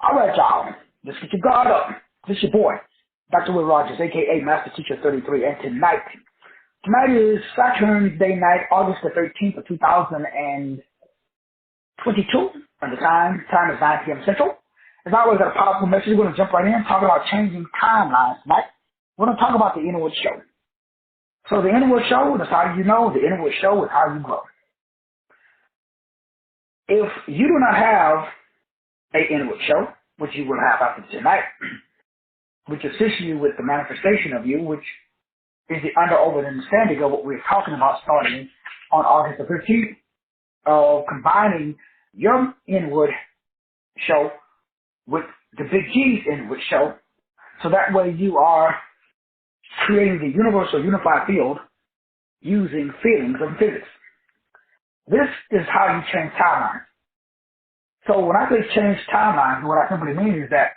All right, y'all. Let's get your guard up. This is your boy, Dr. Will Rogers, a.k.a. Master Teacher 33. And tonight is Saturn's Day night, August the 13th of 2022. And the time is 9 p.m. Central. As always, got a powerful message. We're going to jump right in, talk about changing timelines tonight. We're going to talk about the Innerwood Show. So the Innerwood Show, that's how you know. The Innerwood Show is how you grow. If you do not have a Innerwood Show, which you will have after tonight, which assists you with the manifestation of you, which is the over understanding of what we're talking about starting on August the 15th, of combining your Innerwood Show with the Big G's Innerwood Show, so that way you are creating the universal unified field using feelings of physics. This is how you change timelines. So when I say change timelines, what I simply mean is that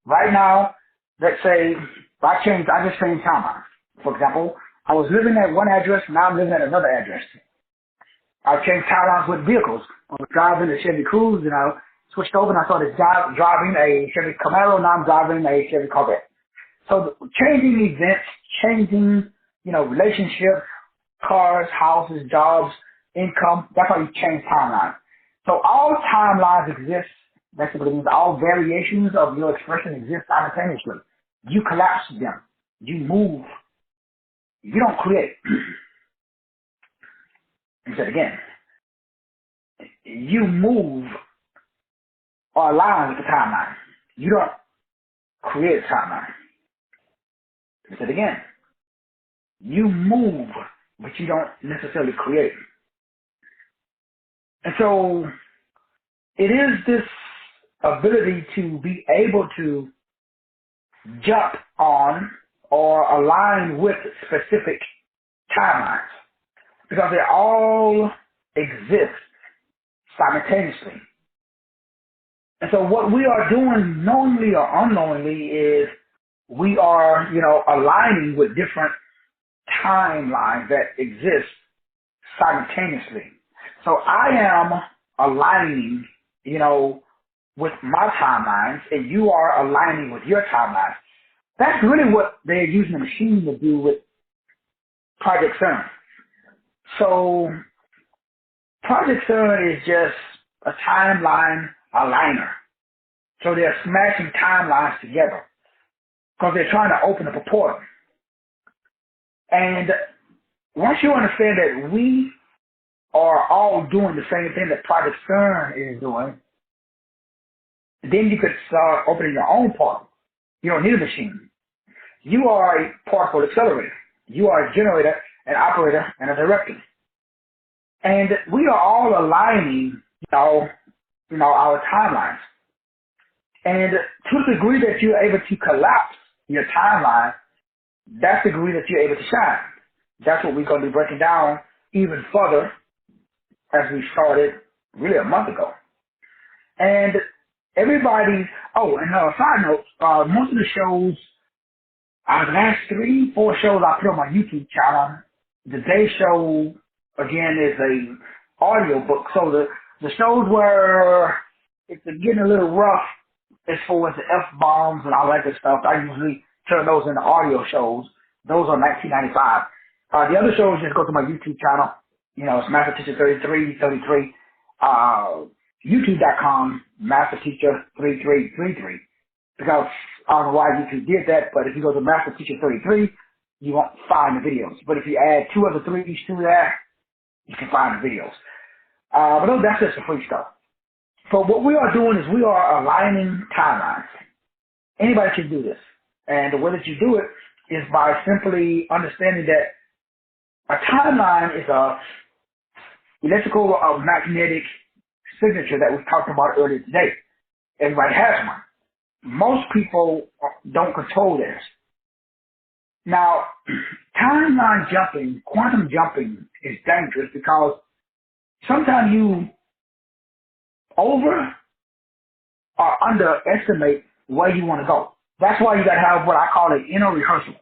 right now, let's say I just changed timelines. For example, I was living at one address, now I'm living at another address. I changed timelines with vehicles. I was driving a Chevy Cruze and I switched over and I started driving a Chevy Camaro, now I'm driving a Chevy Corvette. So changing events, changing, relationships, cars, houses, jobs, income, that's how you change timelines. So all timelines exist. That simply means all variations of your expression exist simultaneously. You collapse them. You move. You don't create. I said again. You move or align with the timeline. You don't create a timeline. I said again. You move, but you don't necessarily create. And so it is this ability to be able to jump on or align with specific timelines, because they all exist simultaneously. And so what we are doing, knowingly or unknowingly, is we are, aligning with different timelines that exist simultaneously. So I am aligning, with my timelines, and you are aligning with your timelines. That's really what they're using the machine to do with Project CERN. So Project CERN is just a timeline aligner. So they're smashing timelines together because they're trying to open up a portal. And once you understand that we are all doing the same thing that Project CERN is doing, then you could start opening your own portal. You don't need a machine. You are a particle accelerator. You are a generator, an operator, and a director. And we are all aligning, our timelines. And to the degree that you're able to collapse your timeline, that's the degree that you're able to shine. That's what we're going to be breaking down even further as we started really a month ago. And everybody, and a side note, most of the shows, the last 3-4 shows I put on my YouTube channel, the day show, again, is a audio book. So the shows where it's getting a little rough as far as the F-bombs and all that good stuff, I usually turn those into audio shows. Those are 1995. The other shows, just go to my YouTube channel. It's Master Teacher 33, YouTube.com, Master Teacher 3333. Because I don't know why YouTube did that, but if you go to Master Teacher 33, you won't find the videos. But if you add 2 other 3s to that, you can find the videos. But that's just the free stuff. So what we are doing is we are aligning timelines. Anybody can do this. And the way that you do it is by simply understanding that a timeline is a electrical or magnetic signature that we talked about earlier today. Everybody has one. Most people don't control theirs. Now, timeline jumping, quantum jumping is dangerous because sometimes you over or underestimate where you want to go. That's why you got to have what I call an inner rehearsal.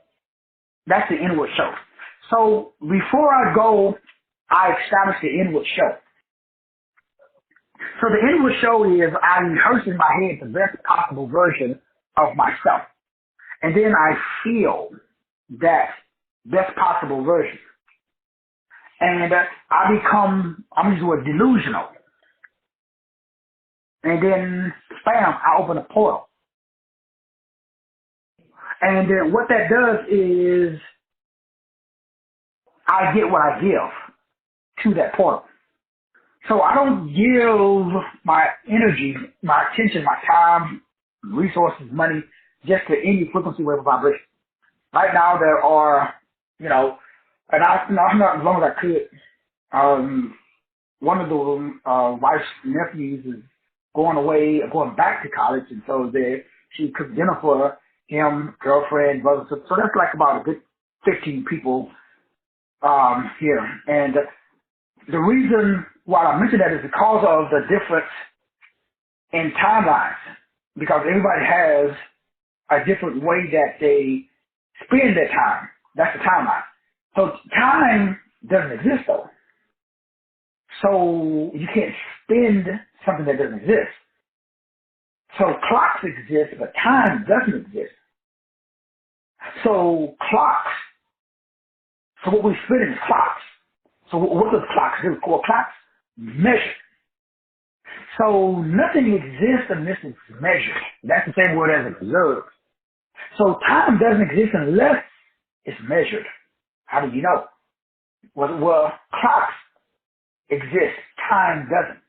That's the Innerwood Show. So before I go, I establish the Innerwood Show. So the inward show is I rehearse in my head the best possible version of myself. And then I feel that best possible version. And I'm just delusional. And then, bam, I open a portal. And then what that does is I get what I give to that portal. So I don't give my energy, my attention, my time, resources, money, just to any frequency, wave, or vibration. Right now there are, and I'm not as long as I could. One of the wife's nephews is going back to college, and so she cooked dinner for him, girlfriend, brother. So that's like about a good 15 people here. And the reason why I mention that is because of the difference in timelines, because everybody has a different way that they spend their time. That's the timeline. So time doesn't exist though. So you can't spend something that doesn't exist. So clocks exist, but time doesn't exist. So what we spend is clocks. So what does clocks do? Well, clocks measure. So nothing exists unless it's measured. That's the same word as observed. So time doesn't exist unless it's measured. How do you know? Well, clocks exist. Time doesn't.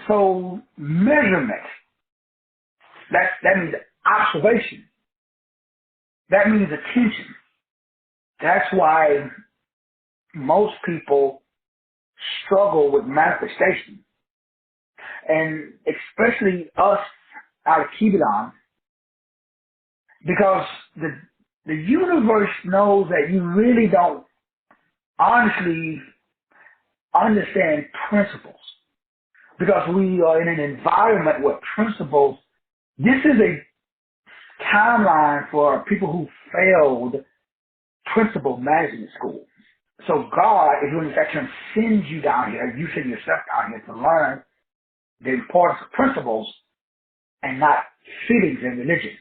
So measurement, that means observation. That means attention. That's why most people struggle with manifestation. And especially us out of Kibidon, because the universe knows that you really don't honestly understand principles. Because we are in an environment where principles, this is a timeline for people who failed principle management school. So God is going to actually send you down here, you send yourself down here to learn the importance of principles and not feelings and religion.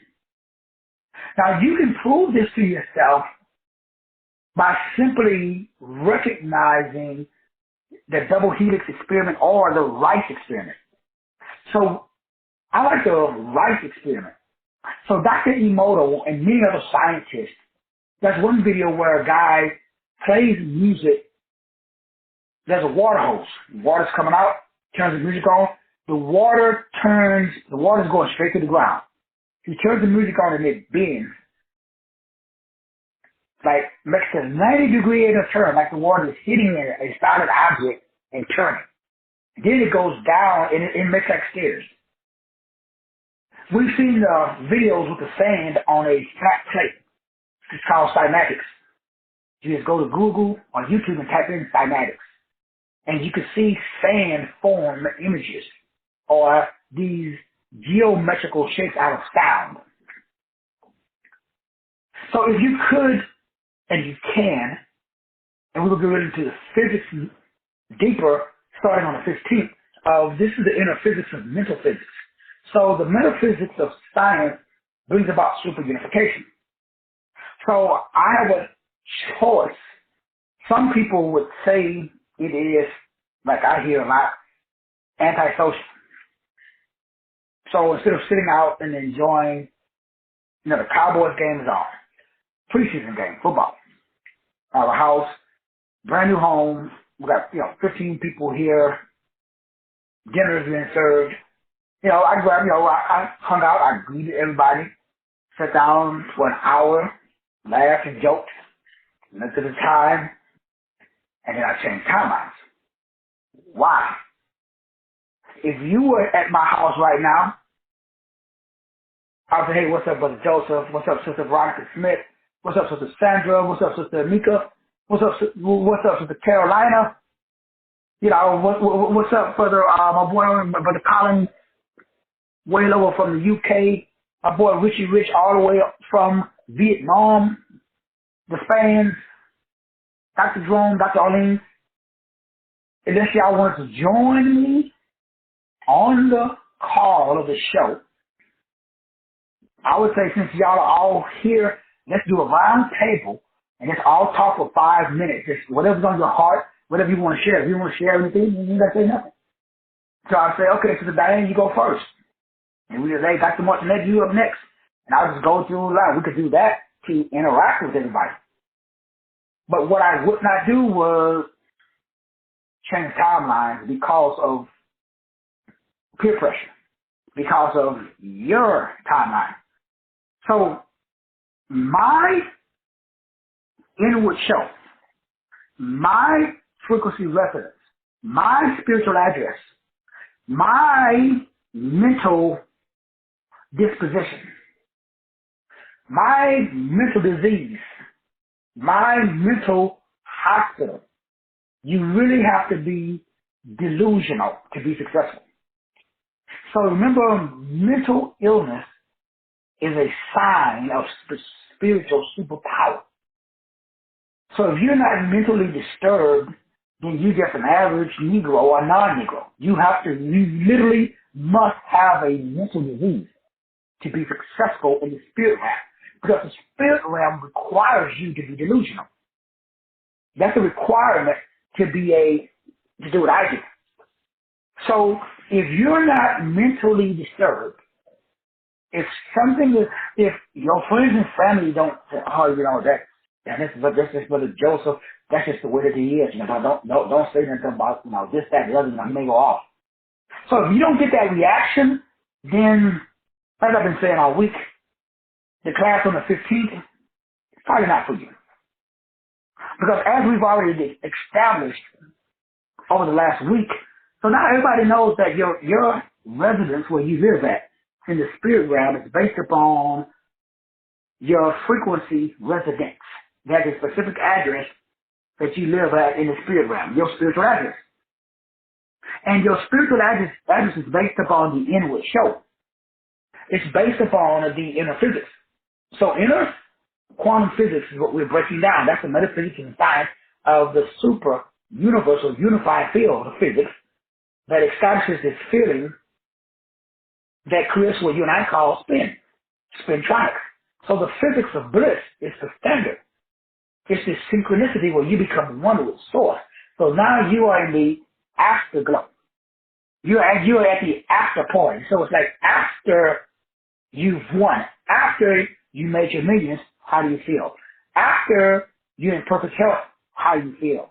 Now you can prove this to yourself by simply recognizing the double helix experiment or the rice experiment. So I like the rice experiment. So Dr. Emoto and many other scientists, there's one video where a guy plays music. There's a water hose. Water's coming out, turns the music on. The water's going straight to the ground. He turns the music on and it bends. Like makes a 90-degree angle turn, like the water is hitting a solid object and turning. Then it goes down and it makes like stairs. We've seen videos with the sand on a flat plate. It's called cymatics. You just go to Google or YouTube and type in cymatics. And you can see sand form images or these geometrical shapes out of sound. So if you could, and you can, and we will get into the physics deeper starting on the 15th, this is the inner physics of mental physics. So the metaphysics of science brings about super unification. So I have a choice. Some people would say it is, like I hear a lot, antisocial. So instead of sitting out and enjoying, the Cowboys game is on. Preseason game, football. I have a house, brand new home. We got, 15 people here. Dinner is being served. I hung out, I greeted everybody, sat down for an hour, laughed and joked, looked at the time, and then I changed timelines. Why? If you were at my house right now, I would say, hey, what's up, Brother Joseph? What's up, Sister Veronica Smith? What's up, Sister Sandra? What's up, Sister Mika? What's up, Sister Carolina? What's up, Brother, my boy, Brother Colin, way over from the UK. My boy Richie Rich, all the way up from Vietnam. The Spaniards, Dr. Jerome, Dr. Arlene. Unless y'all want to join me on the call of the show, I would say since y'all are all here, let's do a round table and let's all talk for 5 minutes. Just whatever's on your heart, whatever you want to share. If you want to share anything, you got to say nothing. So I say, okay, so Diane, you go first. And we say, Dr. Martinez, you up next. And I'll just go through line. We could do that to interact with everybody. But what I would not do was change timelines because of peer pressure, because of your timeline. So my inward show, my frequency resonance, my spiritual address, my mental disposition, my mental disease, my mental hospital. You really have to be delusional to be successful. So remember, mental illness is a sign of spiritual superpower. So if you're not mentally disturbed, then you're just an average Negro or non-Negro. You literally must have a mental disease to be successful in the spirit realm. Because the spirit realm requires you to be delusional. That's a requirement to do what I do. So if you're not mentally disturbed, if your friends and family don't say, oh, you know, that's just Brother Joseph, that's just the way that he is, you know, don't say anything about, you know, this, that, the other, you know, he may go off. So if you don't get that reaction, then, as I've been saying all week, the class on the 15th is probably not for you. Because as we've already established over the last week, so now everybody knows that your residence where you live at in the spirit realm is based upon your frequency residence. That is a specific address that you live at in the spirit realm, your spiritual address. And your spiritual address is based upon the inward show. It's based upon the inner physics. So inner quantum physics is what we're breaking down. That's the metaphysics and science of the super universal unified field of physics that establishes this feeling that creates what you and I call spintronics. So the physics of bliss is the standard. It's this synchronicity where you become one with source. So now you are in the afterglow. You're at the after party. So it's like after you've won, after you made your millions, how do you feel? After you're in perfect health, how do you feel?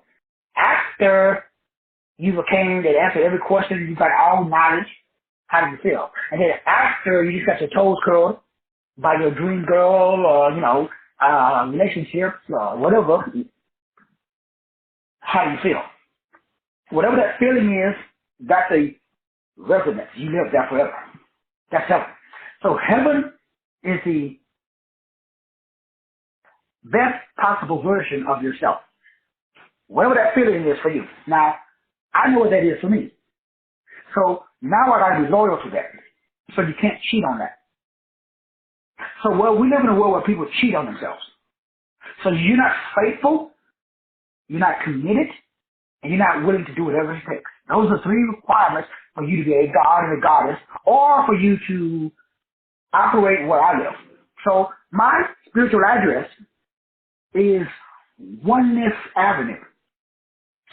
After you became that answer every question, you got all knowledge, how do you feel? And then after you just got your toes curled by your dream girl or, you know, relationships or whatever, how do you feel? Whatever that feeling is, that's a residence. You live there forever. That's heaven. So heaven is the best possible version of yourself. Whatever that feeling is for you. Now, I know what that is for me. So now I gotta be loyal to that. So you can't cheat on that. So we live in a world where people cheat on themselves. So you're not faithful, you're not committed, and you're not willing to do whatever it takes. Those are 3 requirements for you to be a god and a goddess, or for you to operate where I live. So my spiritual address is Oneness Avenue.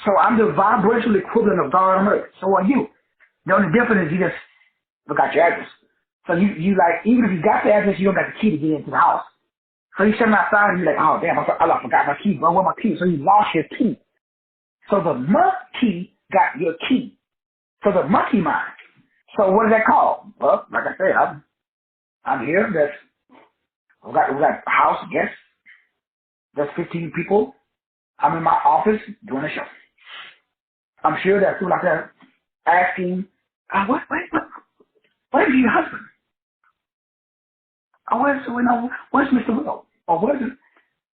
So I'm the vibrational equivalent of God on earth. So are you. The only difference is you just forgot your address. So you like, even if you got the address, you don't got the key to get into the house. So you stand outside and you're like, oh damn, I forgot my key, bro. Where's my key? So you lost your key. So the monkey got your key. So the monkey mind. So what is that called? Well, like I said, I'm here. We got a house, yes. There's 15 people. I'm in my office doing a show. I'm sure there's people out there asking, what is your husband? Oh, where's Mr. Will? Or where's it?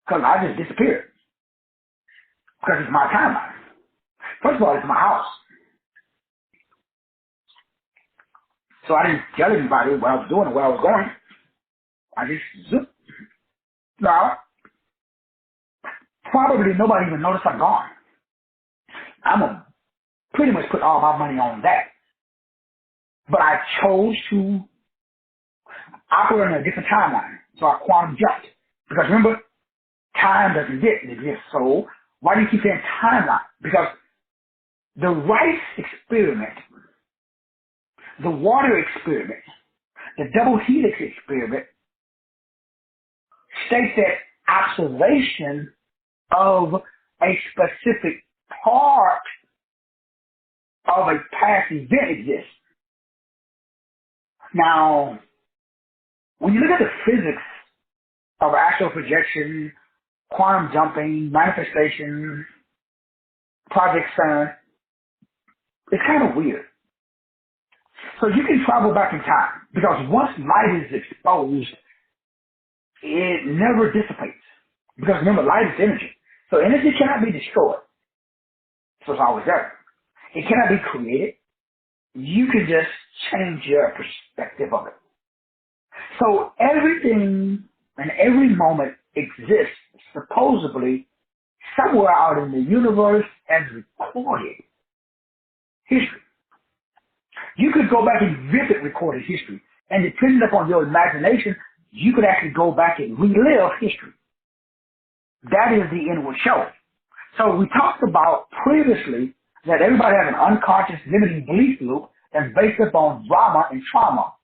Because I just disappeared. Because it's my timeline. First of all, it's my house. So I didn't tell anybody what I was doing or where I was going. I just zooped. Now, probably nobody even noticed I'm gone. I'm going to pretty much put all my money on that. But I chose to operate in a different timeline. So I quantum jumped. Because remember, time doesn't exist. So why do you keep saying timeline? Because the Rice experiment, the water experiment, the double helix experiment states that observation of a specific part of a past event exists. Now, when you look at the physics of astral projection, quantum jumping, manifestation, Project CERN, it's kind of weird. So you can travel back in time because once light is exposed, it never dissipates. Because remember, light is energy. So energy cannot be destroyed. So it's always there. It cannot be created. You can just change your perspective of it. So everything and every moment exists supposedly somewhere out in the universe as recorded history. You could go back and visit recorded history. And depending upon your imagination, you could actually go back and relive history. That is the inward show. So we talked about previously that everybody has an unconscious limiting belief loop that's based upon drama and trauma.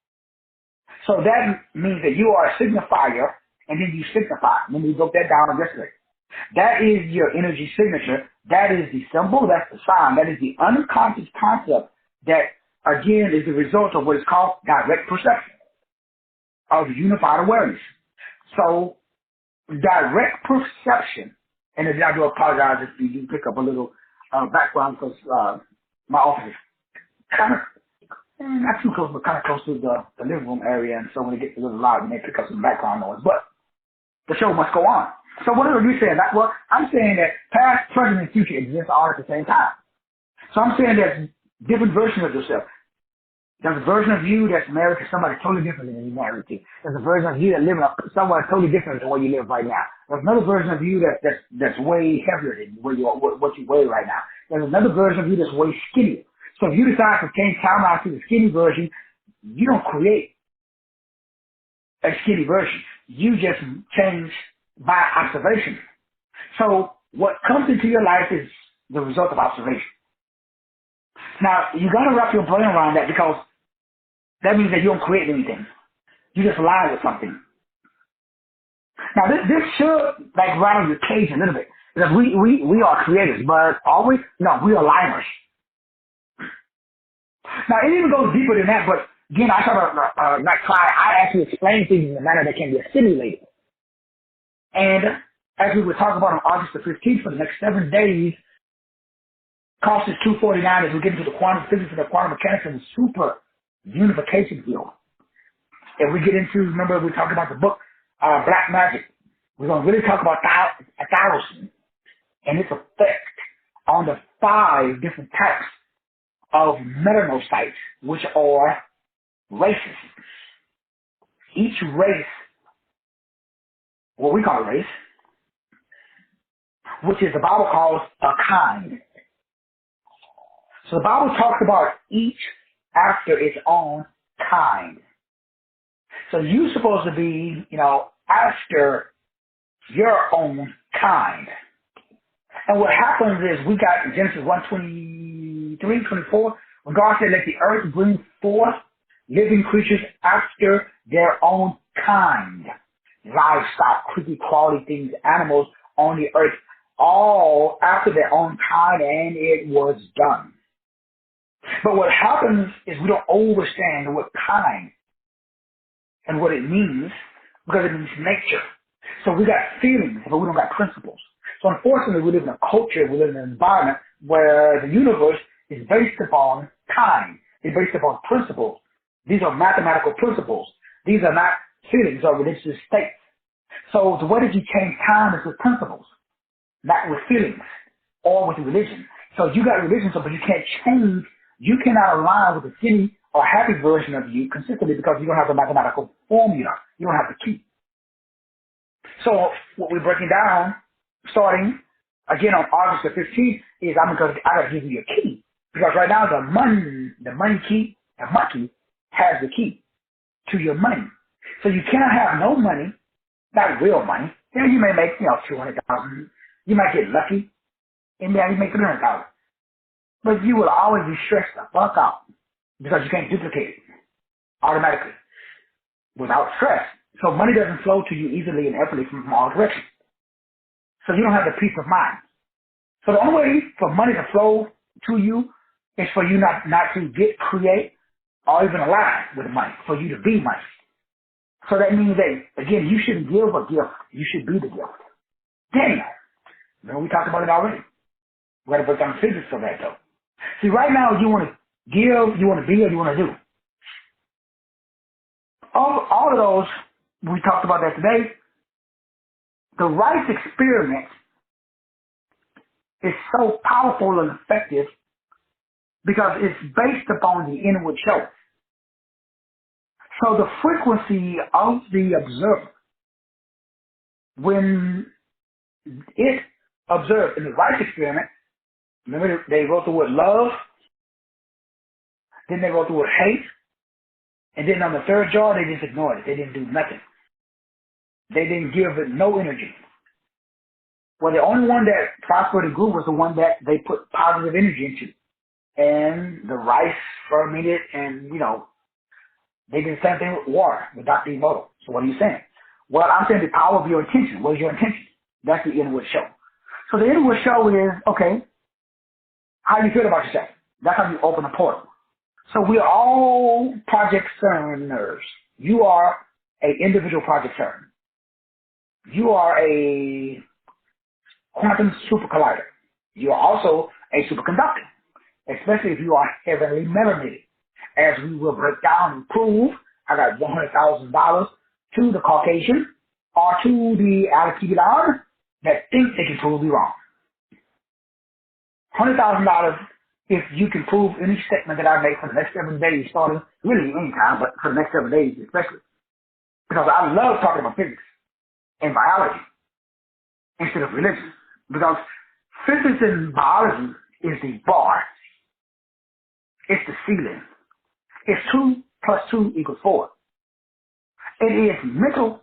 So that means that you are a signifier and then you signify. Remember, we broke that down yesterday. That is your energy signature. That is the symbol. That's the sign. That is the unconscious concept that, again, is the result of what is called direct perception of unified awareness. So direct perception, and I do apologize if you do pick up a little background because my office is kind of, not too close, but kind of close to the living room area, and so when it gets a little loud, you may pick up some background noise. But the show must go on. So what are you saying? Well, I'm saying that past, present, and future exist all at the same time. So I'm saying there's different versions of yourself. There's a version of you that's married to somebody totally different than you're married to. There's a version of you that lives somewhere totally different than where you live right now. There's another version of you that's way heavier than what you weigh right now. There's another version of you that's way skinnier. So if you decide to change timeline to the skinny version, you don't create a skinny version. You just change by observation. So what comes into your life is the result of observation. Now, you got to wrap your brain around that because that means that you don't create anything. You just lie with something. Now, this should like rattle your cage a little bit because we are creators, but are we? No, we are liars. Now, it even goes deeper than that, but again, I try to not try. I actually explain things in a manner that can be assimilated. And as we were talking about on August the 15th, for the next 7 days, cost is $249 as we get into the quantum physics and the quantum mechanics and the super unification field. If we get into, remember we talked about the book, Black Magic. We're going to really talk about tyrosine and its effect on the 5 different types of melanocytes, which are races. Each race, what we call a race, which is the Bible calls a kind. So the Bible talks about each after its own kind. So you're supposed to be, after your own kind. And what happens is we got in Genesis 1:23-24, when God said, let the earth bring forth living creatures after their own kind. Livestock, creepy crawly things, animals on the earth, all after their own kind, and it was done. But what happens is we don't understand what kind and what it means because it means nature. So we got feelings, but we don't got principles. So unfortunately, we live in a culture, we live in an environment where the universe is based upon kind. It's based upon principles. These are mathematical principles. These are not feelings or religious states. So the way that you change time is with principles, not with feelings or with religion. So you got religion, but you can't change. You cannot align with the skinny or happy version of you consistently because you don't have a mathematical formula. You don't have the key. So what we're breaking down, starting again on August the 15th, is I gotta give you a key because right now the money key a monkey has the key to your money. So you cannot have no money, not real money. Yeah, you may make, 200,000. You might get lucky, and then you make 300,000. But you will always be stressed the fuck out because you can't duplicate it automatically without stress. So money doesn't flow to you easily and effortlessly from all directions. So you don't have the peace of mind. So the only way for money to flow to you is for you not to create, or even align with money, for you to be money. So that means that, again, you shouldn't give a gift. You should be the gift. Damn. Remember, we talked about it already. We got to break down physics for that, though. See, right now, you want to give, you want to be, or you want to do. All of those, we talked about that today. The Rice experiment is so powerful and effective because it's based upon the inward show. So the frequency of the observer, when it observed in the Rice experiment, remember they wrote the word love, then they wrote the word hate, and then on the third jar they just ignored it. They didn't do nothing. They didn't give it no energy. Well, the only one that prospered and grew was the one that they put positive energy into. And the rice fermented and, they did the same thing with water, with Dr. Emoto. So what are you saying? Well, I'm saying the power of your intention. What is your intention? That's the inward show. So the inward show is, okay, how you feel about yourself. That's how you open a portal. So we are all Project CERNers. You are an individual Project CERN. You are a quantum super collider. You are also a superconductor, especially if you are heavily melanated. As we will break down and prove, I got $100,000 to the Caucasian or to the Alkibar that think they can prove me wrong. $100,000 if you can prove any statement that I make for the next 7 days, starting really any time, but for the next 7 days especially. Because I love talking about physics and biology instead of religion. Because physics and biology is the bar. It's the ceiling. It's 2 plus 2 equals 4. It is mental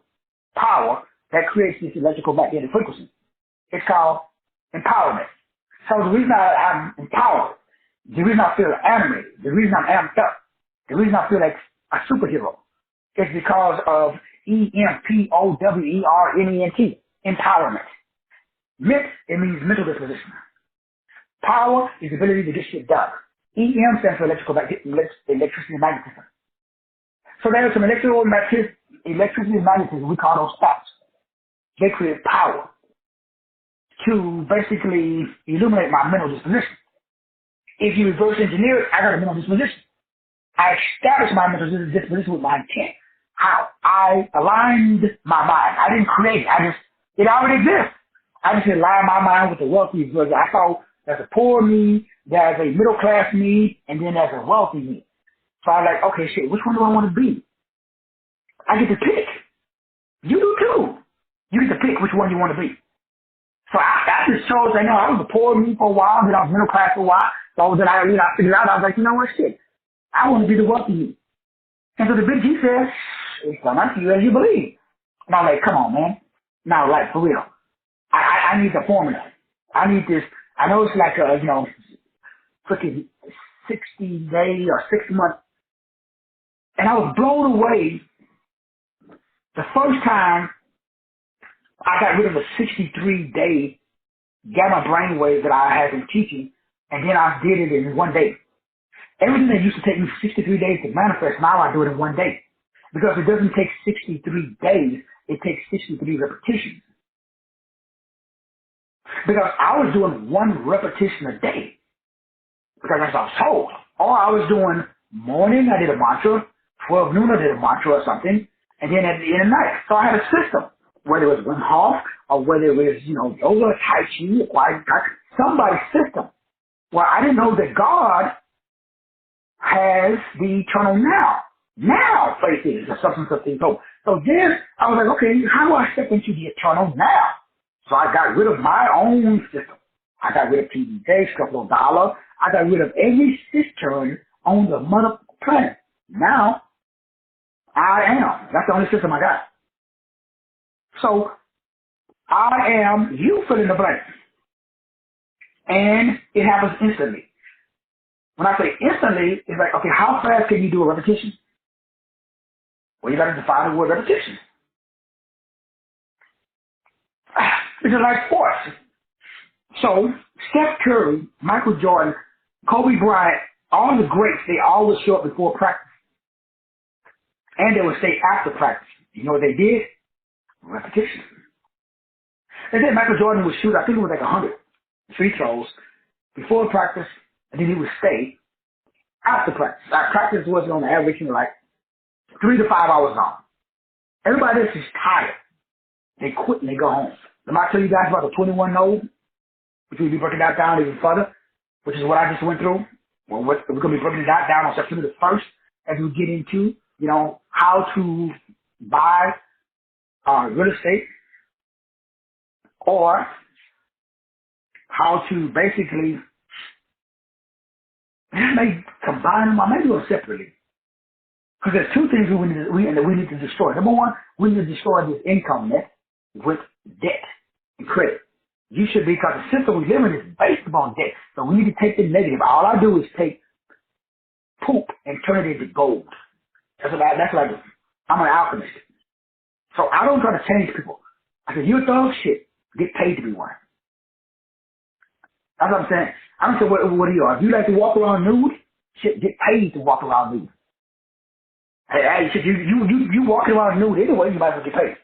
power that creates this electrical magnetic frequency. It's called empowerment. So the reason I'm empowered, the reason I feel animated, the reason I'm amped up, the reason I feel like a superhero is because of EMPOWERNENT, empowerment. Ment, it means mental disposition. Power is the ability to get shit done. EM stands for electricity and magnetism. So there is some electricity and magnetism, we call those thoughts. They create power to basically illuminate my mental disposition. If you reverse engineer it, I got a mental disposition. I established my mental disposition with my intent. How? I aligned my mind. I didn't create it. It already exists. I just aligned my mind with the wealthy because I thought there's a poor me, there's a middle class me, and then there's a wealthy me. So I'm like, okay, shit, which one do I want to be? I get to pick. You do too. You get to pick which one you want to be. So I just chose, I was a poor me for a while, then I was middle class for a while. So then I figured out, I was like, you know what, shit, I want to be the wealthy me. And so the big G says, it's done unto you as you believe. And I'm like, come on, man. Now, like, for real. I need the formula. I need this. I know it's like a, freaking 60-day or 6-month. And I was blown away the first time I got rid of a 63-day gamma brainwave that I had been teaching, and then I did it in 1 day. Everything that used to take me 63 days to manifest, now I do it in 1 day. Because it doesn't take 63 days, it takes 63 repetitions. Because I was doing 1 repetition a day. Because that's what I was told. Or I was doing morning, I did a mantra, 12 noon, I did a mantra or something, and then at the end of the night. So I had a system, whether it was Wim Hof, or whether it was, yoga, Tai Chi, quiet, somebody's system. Well, I didn't know that God has the eternal now. Now, faith is the substance of things hoped. So then I was like, okay, how do I step into the eternal now? So I got rid of my own system. I got rid of PBJ, Scuffalo Dollar. I got rid of every cistern on the mother planning. Now, I am. That's the only system I got. So, I am, you fill in the blank. And it happens instantly. When I say instantly, it's like, okay, how fast can you do a repetition? Well, you got to define the word repetition. It's just like sports. So, Steph Curry, Michael Jordan, Kobe Bryant, all the greats, they always show up before practice. And they would stay after practice. You know what they did? Repetition. And then Michael Jordan would shoot, I think it was like 100 free throws before practice, and then he would stay after practice. Our practice was on average like 3 to 5 hours long. Everybody else is tired. They quit and they go home. Am I tell you guys about the 21 node, which we'll be breaking that down even further, which is what I just went through. Well, we're going to be breaking that down on September the 1st as we get into, you know, how to buy real estate or how to basically, I may combine them, I may do them separately. Because there's two things we need to destroy. Number one, we need to destroy this income net with debt and credit. You should be, because the system we live in is based upon debt. So we need to take the negative. All I do is take poop and turn it into gold. That's what I do. I'm an alchemist. So I don't try to change people. I said, you're a thug, shit. Get paid to be one. That's what I'm saying. I don't care what you are. If you like to walk around nude, shit, get paid to walk around nude. Hey, shit, you walking around nude anyway, you might as well get paid.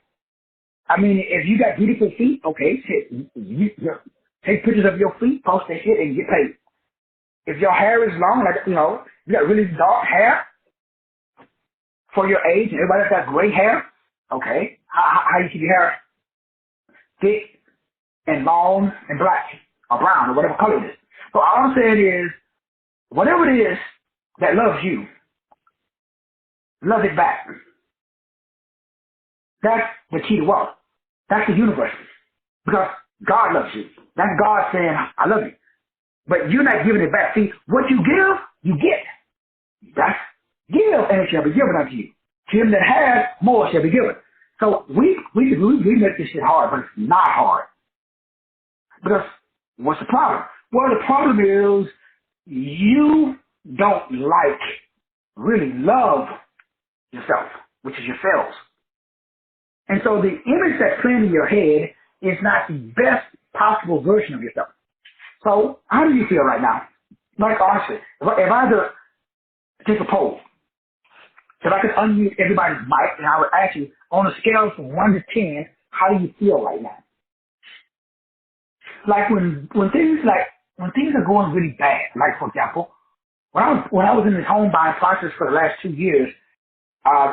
I mean, if you got beautiful feet, okay, shit, you take pictures of your feet, post that shit, and get paid. If your hair is long, like, you know, you got really dark hair for your age, and everybody else got gray hair, okay, how you keep your hair thick and long and black or brown or whatever color it is. So all I'm saying is, whatever it is that loves you, love it back. That's the key to wealth. That's the universe. Because God loves you. That's God saying, I love you. But you're not giving it back. See, what you give, you get. That's give, and it shall be given unto you. To him that has, more shall be given. So we make this shit hard, but it's not hard. Because what's the problem? Well, the problem is you don't really love yourself, which is yourselves. And so the image that's playing in your head is not the best possible version of yourself. So how do you feel right now? Like honestly, if I had to take a poll, if I could unmute everybody's mic and I would ask you on a scale from 1 to 10, how do you feel right now? Like when things are going really bad, like for example, when I was in this home buying process for the last 2 years,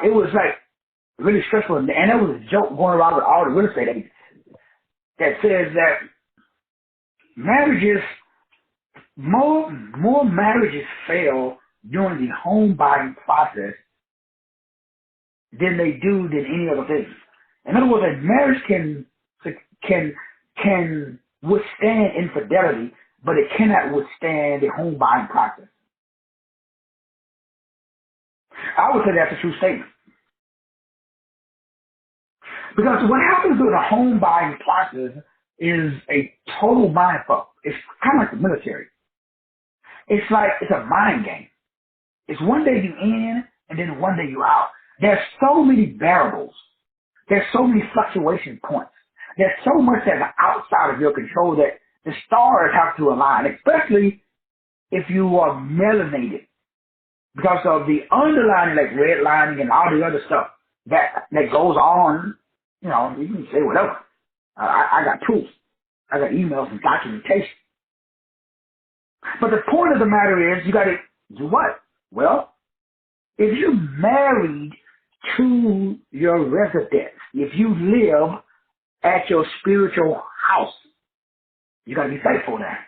it was like really stressful, and there was a joke going around with all the real estate agents that says that more marriages fail during the home buying process than they do than any other thing. In other words, a marriage can withstand infidelity, but it cannot withstand the home buying process. I would say that's a true statement. Because what happens during the home buying process is a total mind fuck. It's kind of like the military. It's a mind game. It's one day you in and then one day you out. There's so many variables. There's so many fluctuation points. There's so much that's outside of your control that the stars have to align, especially if you are melanated, because of the underlying like redlining and all the other stuff that goes on. You know, you can say whatever. I got proof. I got emails and documentation. But the point of the matter is, you got to do what? Well, if you're married to your residence, if you live at your spiritual house, you got to be faithful there.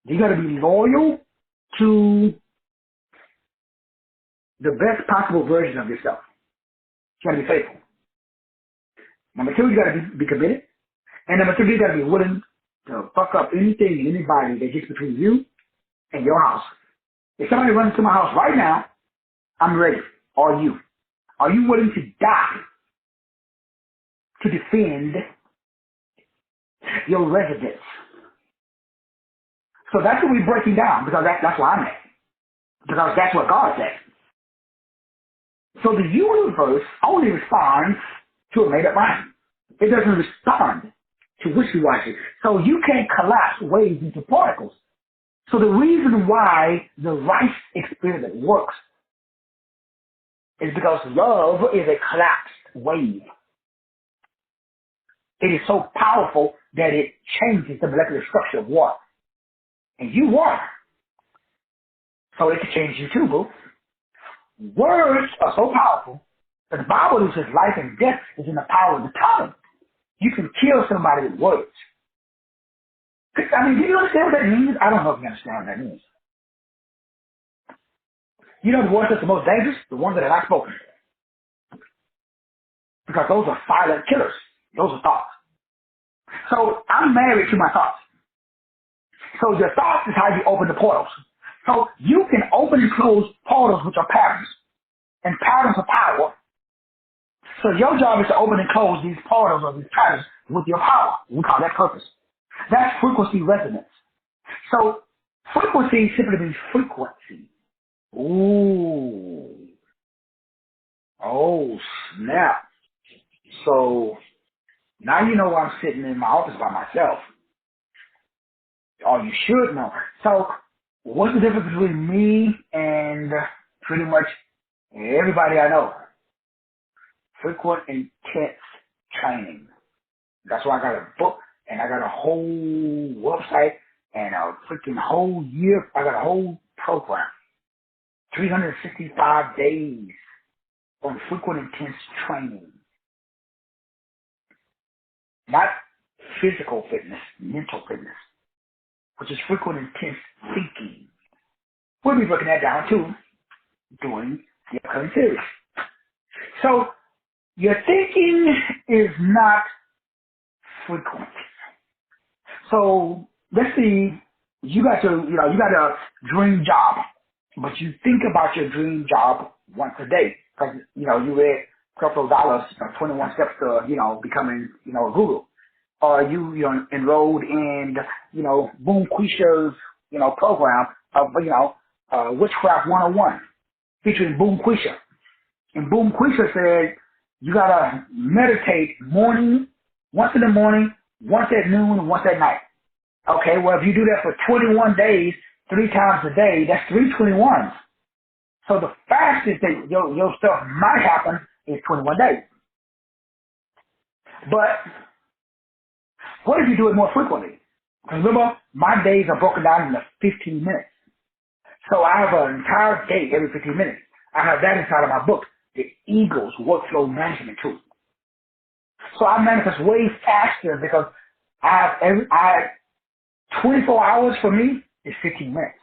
You got to be loyal to the best possible version of yourself. You got to be faithful. Number two, you got to be committed. And number three, you got to be willing to fuck up anything and anybody that gets between you and your house. If somebody runs into my house right now, I'm ready. Are you? Are you willing to die to defend your residence? So that's what we're breaking down, because that's where I'm at. Because that's what God said. So the universe only responds to a made-up mind. It doesn't respond to wishy-washy. So you can't collapse waves into particles. So the reason why the Rice experiment works is because love is a collapsed wave. It is so powerful that it changes the molecular structure of water. And you water. So it can change you too, boo. Words are so powerful that the Bible says life and death is in the power of the tongue. You can kill somebody with words. I mean, do you understand what that means? I don't know if you understand what that means. You know the words that's the most dangerous? The ones that are not spoken. Because those are silent killers. Those are thoughts. So I'm married to my thoughts. So your thoughts is how you open the portals. So you can open and close portals, which are patterns. And patterns are power. So your job is to open and close these portals or these patterns with your power. We call that purpose. That's frequency resonance. So frequency simply means frequency. Ooh. Oh, snap. So now you know why I'm sitting in my office by myself. Or you should know. So what's the difference between me and pretty much everybody I know? Frequent intense training. That's why I got a book and I got a whole website and a freaking whole year. I got a whole program. 365 days on frequent intense training. Not physical fitness, mental fitness, which is frequent intense thinking. We'll be breaking that down too during the upcoming series. So your thinking is not frequent. So let's see, you got a dream job, but you think about your dream job once a day because you read $2 dollars, 21 steps to becoming a guru, or you enrolled in Boom Quisha's program of Witchcraft 101 featuring Boom Quisha. And Boom Quisha said you gotta meditate once in the morning, once at noon, and once at night. Okay, well if you do that for 21 days, 3 times a day, that's 321s. So the fastest that your stuff might happen is 21 days. But what if you do it more frequently? Because remember, my days are broken down into 15 minutes. So I have an entire day every 15 minutes. I have that inside of my book, the Eagles Workflow Management Tool. So I manifest way faster because I have 24 hours for me is 15 minutes.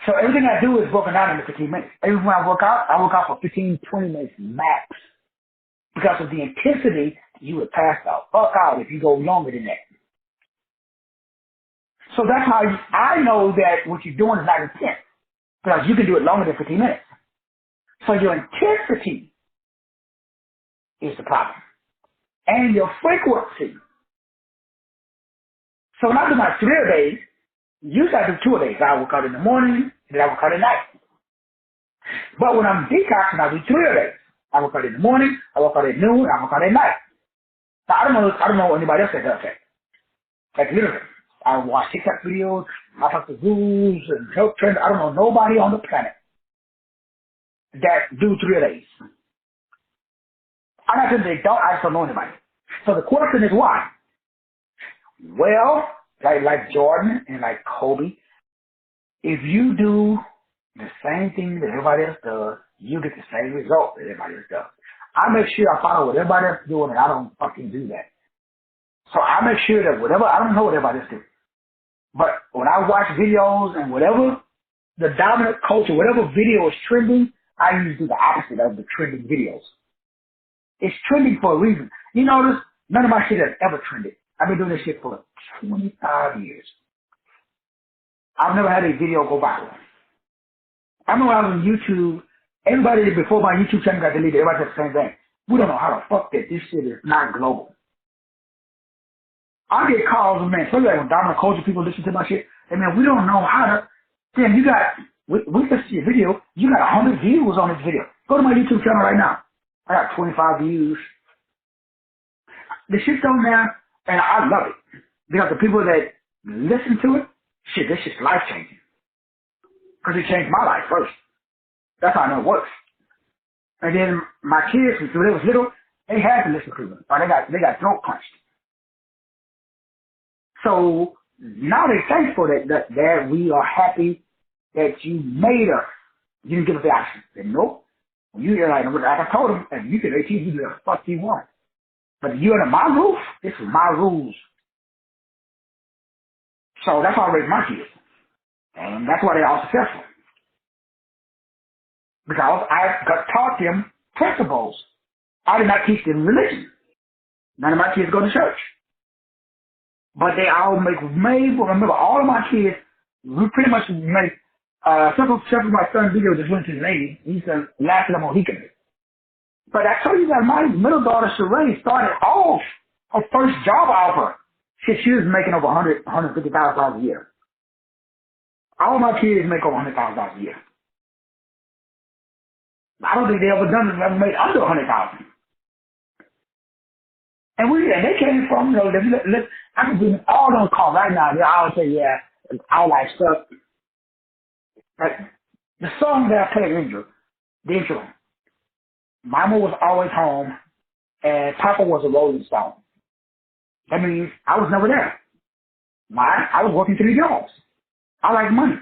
So everything I do is broken down into 15 minutes. Every time I work out for 15, 20 minutes max. Because of the intensity, you would pass the fuck out if you go longer than that. So that's how I know that what you're doing is not intense. Because you can do it longer than 15 minutes. So your intensity is the problem. And your frequency. So when I do my 3 days, usually I do 2 days. I work out in the morning, then I work out at night. But when I'm detoxing, I do 3 days. I work out in the morning, I work out at noon, I work out at night. Now I don't know anybody else that does that. Like literally. I watch TikTok videos, I talk to gurus and health trends. I don't know nobody on the planet that do 3 days. I'm not saying they don't, I just don't know anybody. So the question is why? Well, like Jordan and like Kobe, if you do the same thing that everybody else does, you get the same result that everybody else does. I make sure I follow what everybody else is doing and I don't fucking do that. So I make sure that I don't know what everybody else does. But when I watch videos and whatever the dominant culture, whatever video is trending, I usually do the opposite of the trending videos. It's trending for a reason. You notice, none of my shit has ever trended. I've been doing this shit for 25 years. I've never had a video go viral. I remember I was on YouTube. Everybody before my YouTube channel got deleted, everybody said the same thing. We don't know how the fuck that this shit is not global. I get calls, man, especially like when dominant culture people listen to my shit, and man, we don't know how to. Damn, you got, we listen to your video, you got 100 views on this video. Go to my YouTube channel right now. I got 25 views. The shit's on there, and I love it. Because the people that listen to it, shit, this shit's life changing. Because it changed my life first. That's how I know it works. And then my kids, when they was little, they had to listen to them, or they got throat punched. So now they're thankful that we are happy that you made us. You didn't give us the option. They said, nope. You're like I told them, if you can achieve, you do the fuck you want. But you're under my roof, this is my rules. So that's how I raised my kids. And that's why they're all successful. Because I got taught them principles. I did not teach them religion. None of my kids go to church. But they all remember all of my kids, we pretty much make, several of my son's video just went to the lady. He said, last of them on Hickman. But I told you that my middle daughter, Sheree, started off her first job offer. She was making over $150,000 a year. All my kids make over $100,000 a year. I don't think they ever made under $100,000. And they came from, I can bring all those calls right now. They all say, yeah, I like stuff. Like, the song that I played the intro, Mama was always home, and Papa was a Rolling Stone. That means I was never there. I was working 3 jobs. I like money.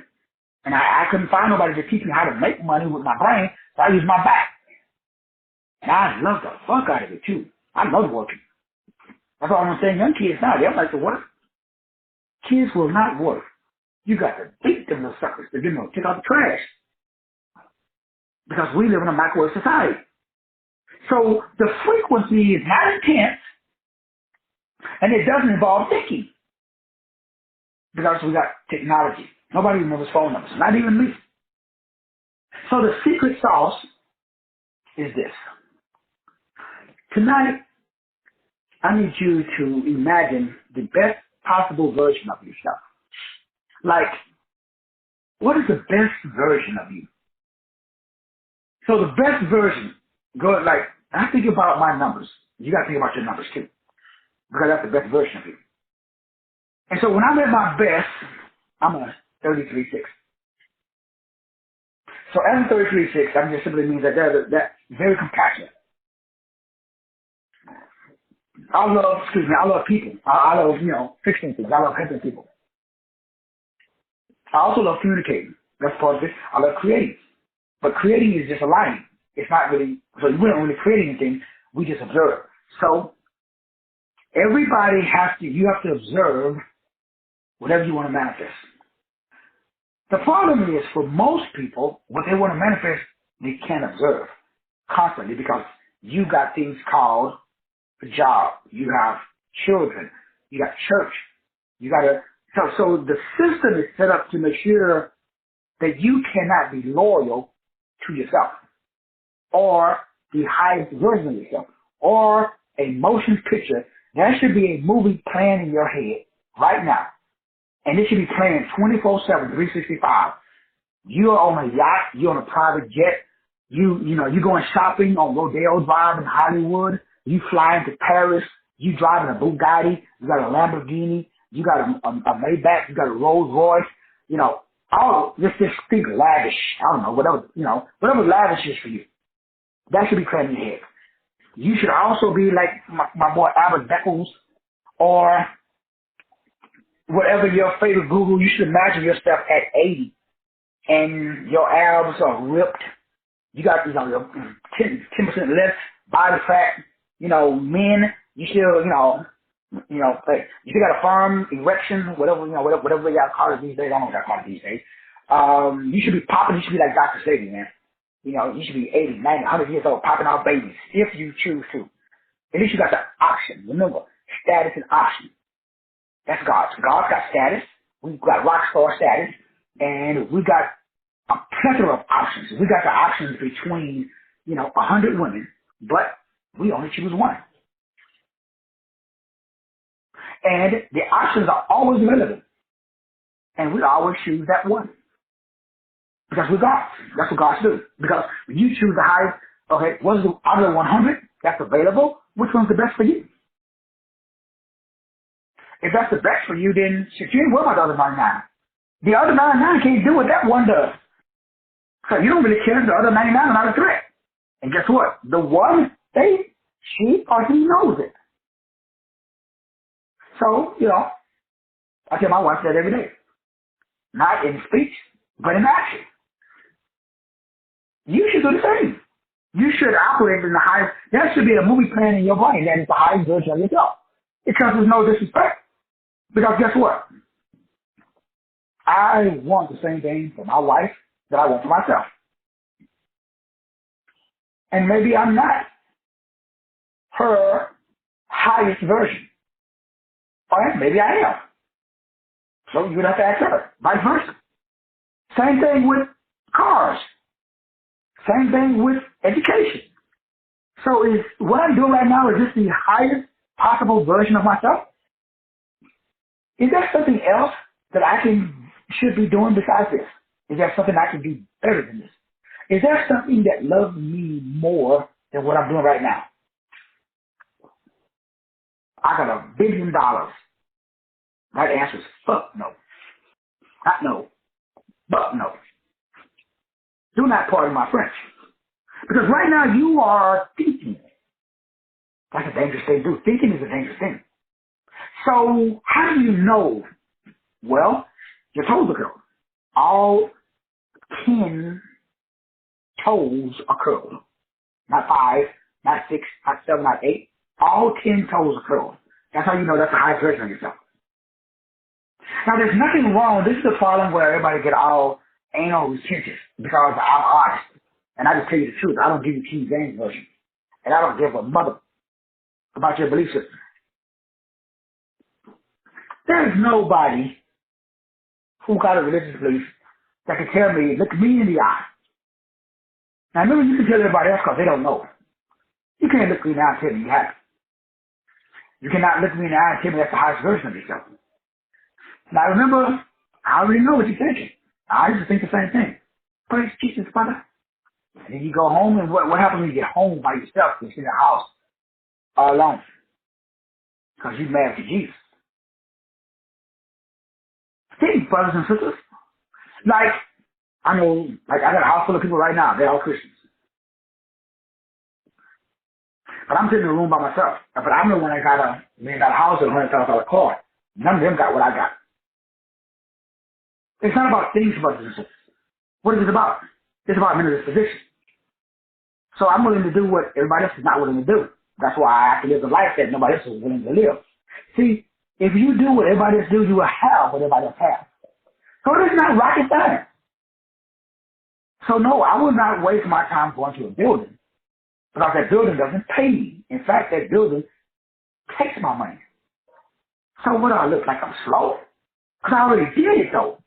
And I couldn't find nobody to teach me how to make money with my brain, so I used my back. And I love the fuck out of it, too. I love working. That's all I'm saying. Young kids now, they don't like to work. Kids will not work. You got to beat them little suckers to get them to take out the trash. Because we live in a microwave society. So the frequency is not intense, and it doesn't involve thinking. Because we got technology. Nobody remembers phone numbers, not even me. So the secret sauce is this. Tonight, I need you to imagine the best possible version of yourself. Like, what is the best version of you? So the best version, I think about my numbers. You got to think about your numbers too. Because that's the best version of you. And so when I'm at my best, I'm a 33.6. So as a 33.6, that just simply means that that's very compassionate. I love people. I love, fixing things. I love helping people. I also love communicating. That's part of it. I love creating. But creating is just aligning. It's not really, so we don't really create anything. We just observe. So everybody you have to observe whatever you want to manifest. The problem is for most people, what they want to manifest, they can't observe constantly because you got things called a job. You have children. You got church. You got to, so the system is set up to make sure that you cannot be loyal to yourself or the highest version of yourself or a motion picture. There should be a movie playing in your head right now. And it should be playing 24/7, 365. You're on a yacht. You're on a private jet. You're going shopping on Rodeo Drive in Hollywood. You flying to Paris. You driving a Bugatti. You got a Lamborghini. You got a Maybach. You got a Rolls Royce. All just think lavish. I don't know, whatever lavish is for you. That should be playing in your head. You should also be like my boy Albert Beckles or whatever your favorite guru. You should imagine yourself at 80 and your abs are ripped. You got, 10% less body fat. Men, you still, you still got a firm erection, whatever y'all call it these days. I don't know what y'all call it these days. You should be popping. You should be like Dr. Sadie, man. You should be 80, 90, 100 years old, popping out babies if you choose to. At least you got the option. Remember, status and option. That's God. God's got status. We've got rock star status. And we got a plethora of options. We got the options between, 100 women, but we only choose one. And the options are always available. And we always choose that one. Because we're God. That's what God do. Because when you choose the highest, okay, what's the other 100 that's available? Which one's the best for you? If that's the best for you, then you ain't worry about the other 99. The other 99 can't do what that one does. So you don't really care if the other 99 are not a threat. And guess what? The one, she or he knows it. So, I tell my wife that every day. Not in speech, but in action. You should do the same. You should operate in the highest. There should be a movie playing in your brain that is the highest version of yourself. Because there's no disrespect. Because guess what? I want the same thing for my wife that I want for myself. And maybe I'm not her highest version. Or maybe I am. So you would have to ask her. Vice versa. Same thing with cars. Same thing with education. So is what I'm doing right now, is this the highest possible version of myself? Is there something else that I should be doing besides this? Is there something I can do better than this? Is there something that loves me more than what I'm doing right now? I got $1 billion. That answer is fuck no. Not no, but no. Do not pardon my French. Because right now you are thinking. That's a dangerous thing to do. Thinking is a dangerous thing. So how do you know? Well, your toes are curled. All 10 toes are curled. Not 5, not 6, not 7, not 8. All 10 toes are curled. That's how you know that's the highest version of yourself. Now, there's nothing wrong. This is a problem where everybody get all anal retentive because I'm honest. And I just tell you the truth. I don't give you King James version. And I don't give a mother about your belief system. There's nobody who got a religious belief that can tell me, look me in the eye. Now, remember, you can tell everybody else because they don't know. You can't look me in the eye and tell me you have it. You cannot look me in the eye and tell me that's the highest version of yourself. Now, remember, I already know what you're thinking. I used to think the same thing. Praise Jesus, brother. And then you go home, and what happens when you get home by yourself? You're in the house all alone because you're married to Jesus. See, brothers and sisters, I know, I got a house full of people right now. They're all Christians. But I'm sitting in a room by myself. But I'm the one that got a house and a $100,000 car. None of them got what I got. It's not about things, brothers and sisters. What is it about? It's about mental disposition. So I'm willing to do what everybody else is not willing to do. That's why I have to live the life that nobody else is willing to live. See, if you do what everybody else do, you will have what everybody else has. So it is not rocket science. So no, I will not waste my time going to a building because that building doesn't pay me. In fact, that building takes my money. So what do I look like? I'm slow? Because I already did it though.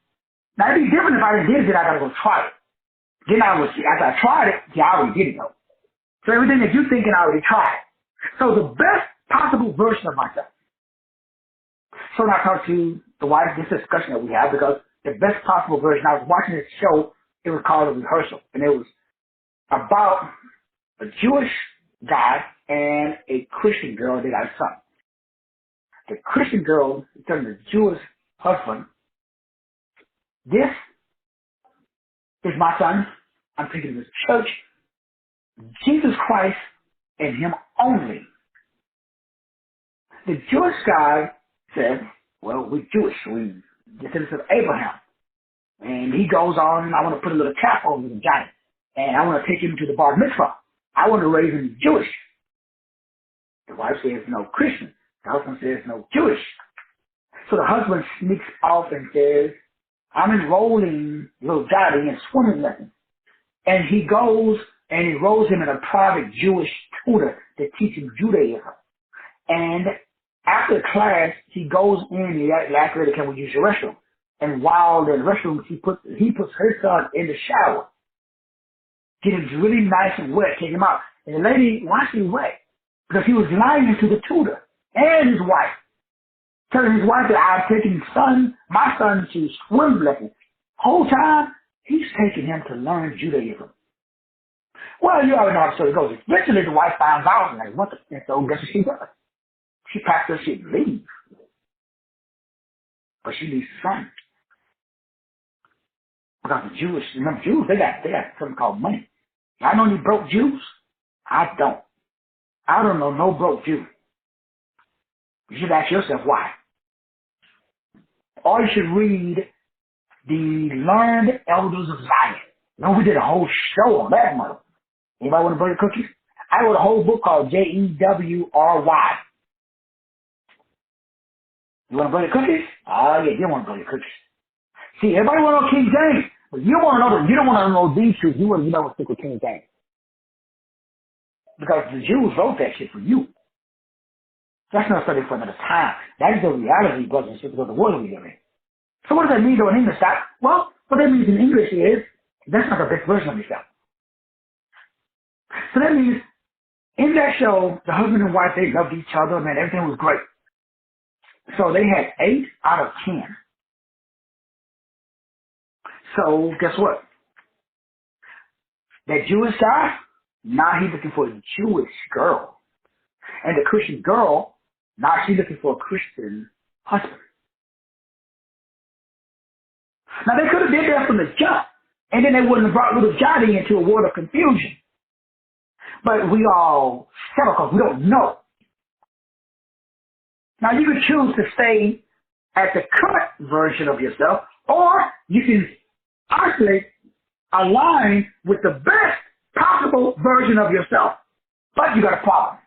Now it'd be different if I didn't did it, then I gotta go try it. Then after I tried it, I already did it though. So everything that you're thinking, I already tried. So the best possible version of myself. So when I talk to the wife, this discussion that we have, because the best possible version, I was watching this show, it was called A Rehearsal, and it was about a Jewish guy and a Christian girl that got a son. The Christian girl is telling the Jewish husband, this is my son. I'm taking him to church. Jesus Christ and him only. The Jewish guy said, well, we're Jewish. We're descendants of Abraham. And he goes on, I want to put a little cap over the guy. And I want to take him to the bar mitzvah. I want to raise him Jewish. The wife says no Christian. The husband says no Jewish. So the husband sneaks off and says, I'm enrolling little Johnny in swimming lessons. And he goes and enrolls him in a private Jewish tutor to teach him Judaism. And after class, he goes in and he asks, lady, can we use your restroom? And while in the restroom, he puts her son in the shower, get him really nice and wet, take him out. And the lady, why is he wet? Because he was lying to the tutor and his wife, telling his wife that I'm taking my son to swim lessons. Whole time, he's taking him to learn Judaism. Well, you already know how the story goes. Eventually, the wife finds out, and like, what the? And so guess what she does? She packs her shit and leaves. But she leaves the son. Because the Jews, remember Jews, they got something called money. I know any broke Jews? I don't. I don't know no broke Jew. You should ask yourself why. Or you should read the Learned Elders of Zion. You know, we did a whole show on that mother. Anybody want to burn your cookies? I wrote a whole book called Jewry. You want to burn your cookies? Oh, yeah, you want to burn your cookies. See, everybody want to know King James, but you want to know you don't want to know these truths. You want to know what stick with King James. Because the Jews wrote that shit for you. That's not study for another time. That is the reality, brothers and sisters, of the world we live in. So what does that mean though in English? Well, what that means in English is, that's not the best version of yourself. So that means, in that show, the husband and wife, they loved each other, man, everything was great. So they had 8 out of 10. So guess what? That Jewish guy, now he's looking for a Jewish girl. And the Christian girl, now she's looking for a Christian husband. Now they could have did that from the jump, and then they wouldn't have brought little Johnny into a world of confusion. But we all settle because we don't know. Now you can choose to stay at the current version of yourself, or you can isolate, align with the best possible version of yourself. But you got a problem.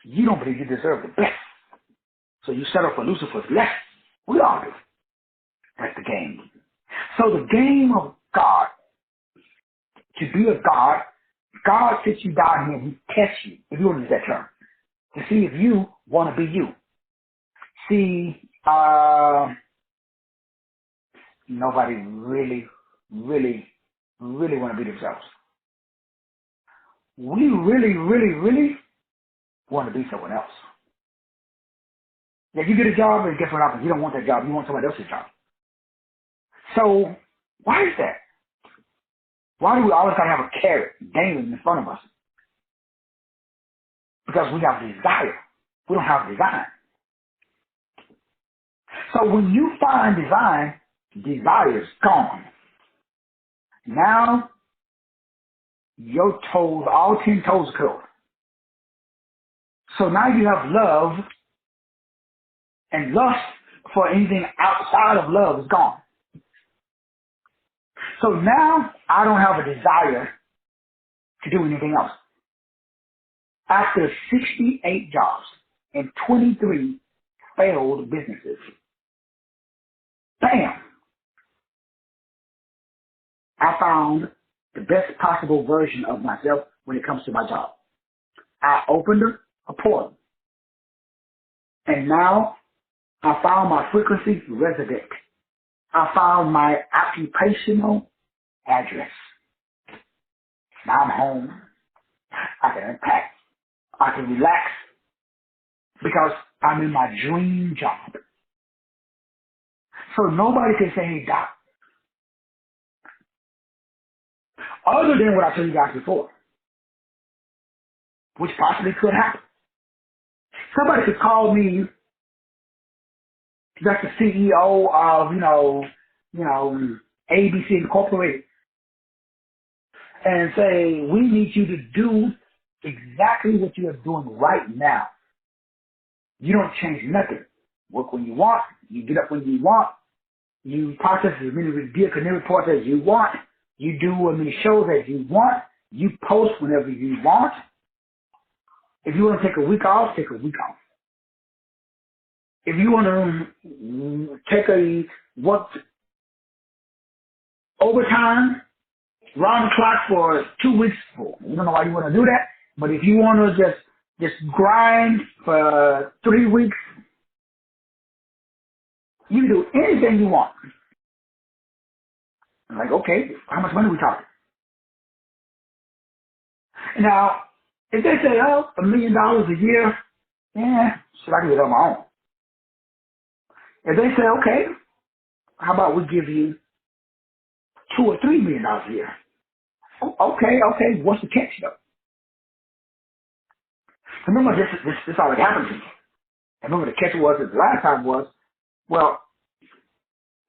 You don't believe you deserve the best. So you settle for Lucifer's less. We all do. That's the game. So the game of God, to be a God, God sits you down here and he tests you, if you want to use that term, to see if you want to be you. See, nobody really want to be themselves. We really want to be someone else. Yeah, you get a job and guess what happens? You don't want that job. You want somebody else's job. So, why is that? Why do we always got to have a carrot dangling in front of us? Because we have desire. We don't have design. So when you find design, desire is gone. Now, your toes, all 10 toes are curled. So now you have love, and lust for anything outside of love is gone. So now I don't have a desire to do anything else. After 68 jobs and 23 failed businesses, bam, I found the best possible version of myself when it comes to my job. I opened a portal, and now I found my frequency resident. I found my occupational address. Now I'm home. I can unpack. I can relax because I'm in my dream job. So nobody can say, hey, Doc, other than what I told you guys before, which possibly could happen. Somebody could call me, that's the CEO of, ABC Incorporated, and say, we need you to do exactly what you are doing right now. You don't change nothing. Work when you want. You get up when you want. You process as many vehicle reports as you want. You do as many shows as you want. You post whenever you want. If you want to take a week off, take a week off. If you want to take a work overtime, round the clock for 2 weeks, you don't know why you want to do that, but if you want to just grind for 3 weeks, You can do anything you want. I'm like, okay, how much money are we talking? Now, if they say, oh, $1 million a year, yeah, so I can get it on my own. If they say, okay, how about we give you $2 or $3 million a year? Okay, what's the catch though? Remember, this already happened to me. And remember, the catch was, the last time was, well,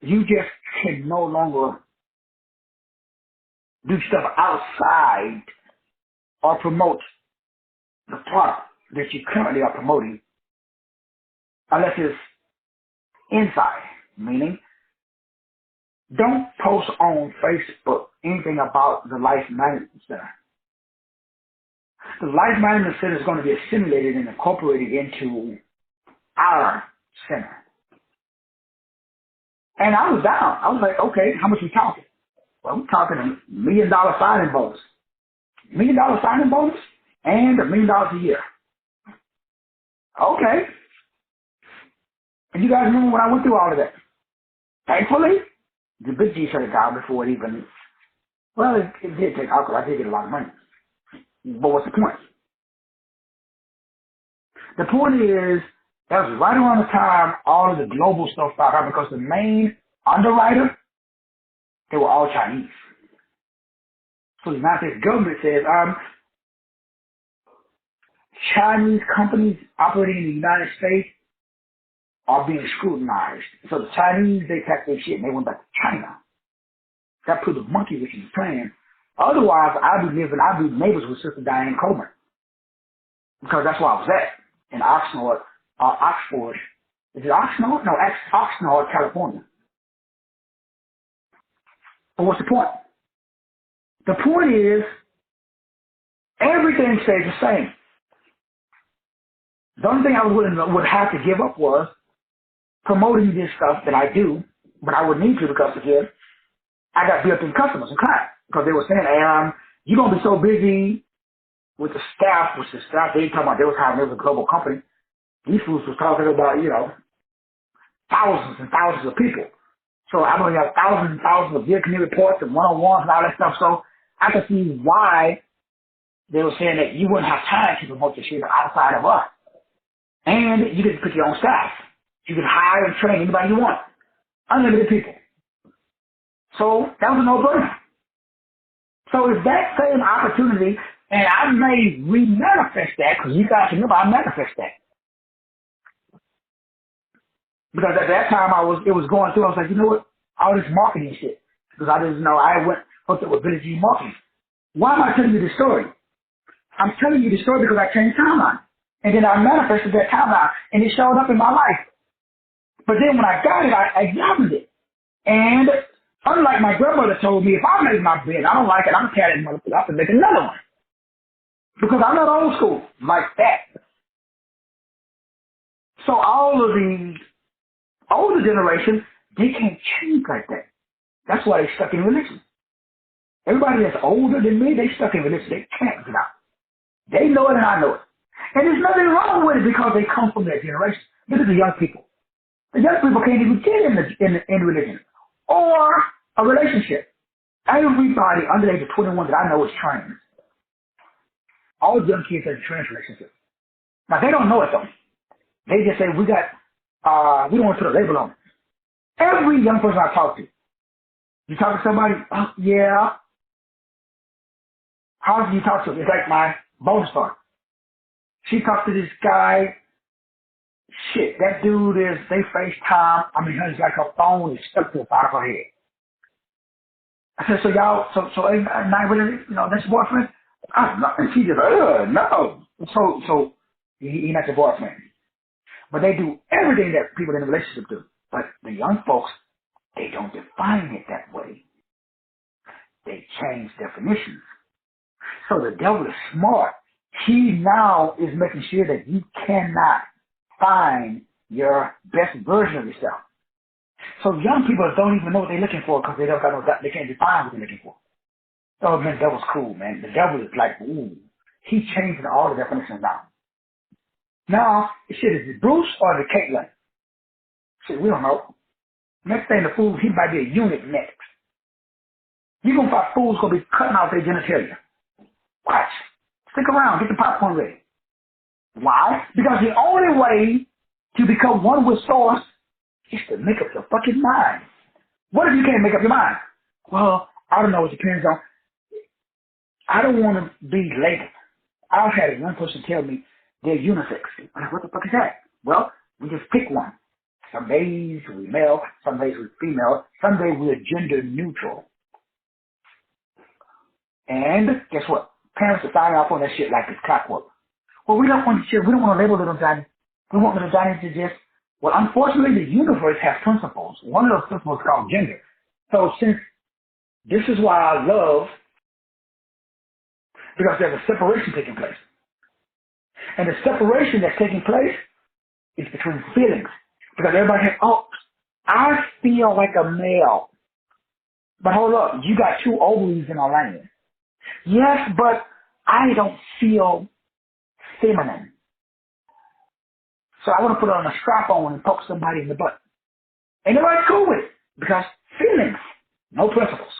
you just can no longer do stuff outside or promote the product that you currently are promoting unless it's inside. Meaning, don't post on Facebook anything about the Life Management Center. The Life Management Center is going to be assimilated and incorporated into our center. And I was down. I was like, okay, how much are we talking? Well, we're talking $1 million signing bonus. $1 million signing bonus and $1 million a year. Okay. And you guys remember when I went through all of that? Thankfully, the big G shut it down before it even, well, it did take out because I did get a lot of money. But what's the point? The point is, that was right around the time all of the global stuff started out because the main underwriter, they were all Chinese. So the United States government says, Chinese companies operating in the United States are being scrutinized. So the Chinese, they packed their shit and they went back to China. That put the monkey which is playing. Otherwise, I'd be neighbors with Sister Diane Coleman. Because that's where I was at, in Oxford. Is it Oxnard? No, Oxnard, California. But what's the point? The point is, everything stays the same. The only thing I would have to give up was promoting this stuff that I do, but I would need to because, again, I got built-in customers and clients. Because they were saying, hey, you're going to be so busy with the staff, they talking about, they was hiring, it was a global company. These fools was talking about, thousands and thousands of people. So I'm going to have thousands and thousands of deal committee reports and one-on-ones and all that stuff. So I can see why they were saying that you wouldn't have time to promote your shit outside of us. And you can pick your own staff. You can hire and train anybody you want. Unlimited people. So that was a no-brainer. So if that same opportunity, and I may re-manifest that, because you guys remember I manifest that. Because at that time it was going through, I was like, you know what, all this marketing shit. Because I didn't know, I went hooked up with Billy G Marketing. Why am I telling you this story? I'm telling you the story because I changed timeline. And then I manifested that timeline, and it showed up in my life. But then when I got it, I examined it. And unlike my grandmother told me, if I make my bed, I don't like it, I'm going to tear that motherfucker up and make another one. Because I'm not old school like that. So all of the older generation, they can't change like that. That's why they stuck in religion. Everybody that's older than me, they stuck in religion. They can't get out. They know it and I know it. And there's nothing wrong with it because they come from that generation. Look at the young people. The young people can't even get in religion or a relationship. Everybody under the age of 21 that I know is trans. All young kids have a trans relationship. Now they don't know it though. They just say we don't want to put a label on it. Every young person I talk to, you talk to somebody, oh yeah. How do you talk to them? It's like my bonus part. She talked to this guy. Shit, that dude they FaceTime. I mean, it's like her phone is stuck to the side of her head. I said, so y'all, so ain't not really, that's your boyfriend? And she just, no. So he not your boyfriend. But they do everything that people in a relationship do. But the young folks, they don't define it that way. They change definitions. So the devil is smart. He now is making sure that you cannot find your best version of yourself. So young people don't even know what they're looking for because they don't got no, they can't define what they're looking for. Oh man, the devil's cool, man. The devil is like, ooh, he's changing all the definitions now. Now, shit, is it Bruce or is it Caitlyn? Shit, we don't know. Next thing, the fool, he might be a eunuch next. You're going to find fools going to be cutting out their genitalia. Watch. Stick around. Get the popcorn ready. Why? Because the only way to become one with source is to make up your fucking mind. What if you can't make up your mind? Well, I don't know. It depends on. I don't want to be labeled. I've had one person tell me they're unisex. I'm like, what the fuck is that? Well, we just pick one. Some days we're male, some days we're female, some days we're gender neutral. And guess what? Parents are signing off on that shit like it's clockwork. Well, we don't want shit. We don't want to label little Johnny. We want little Johnny to just. Well, unfortunately, the universe has principles. One of those principles is called gender. So since this is why I love, because there's a separation taking place. And the separation that's taking place is between feelings. Because everybody has, oh, I feel like a male. But hold up, you got two ovaries in our land. Yes, but I don't feel feminine. So I want to put on a strap on and poke somebody in the butt. And nobody's cool with it. Because feelings, no principles.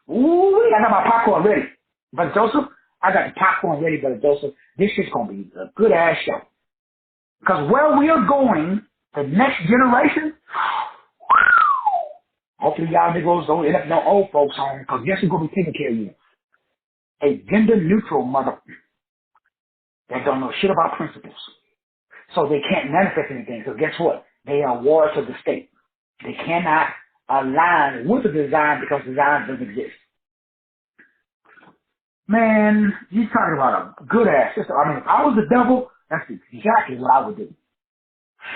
Ooh, I got my popcorn ready. Brother Joseph, I got the popcorn ready, Brother Joseph. This shit's going to be a good ass show. Because where we are going, the next generation, hopefully y'all niggas don't end up no old folks home, because guess who's going to be taking care of you? A gender neutral mother that don't know shit about principles. So they can't manifest anything. So guess what? They are wards of the state. They cannot align with the design because design doesn't exist. Man, you talking about a good ass system. I mean, if I was the devil, that's exactly what I would do.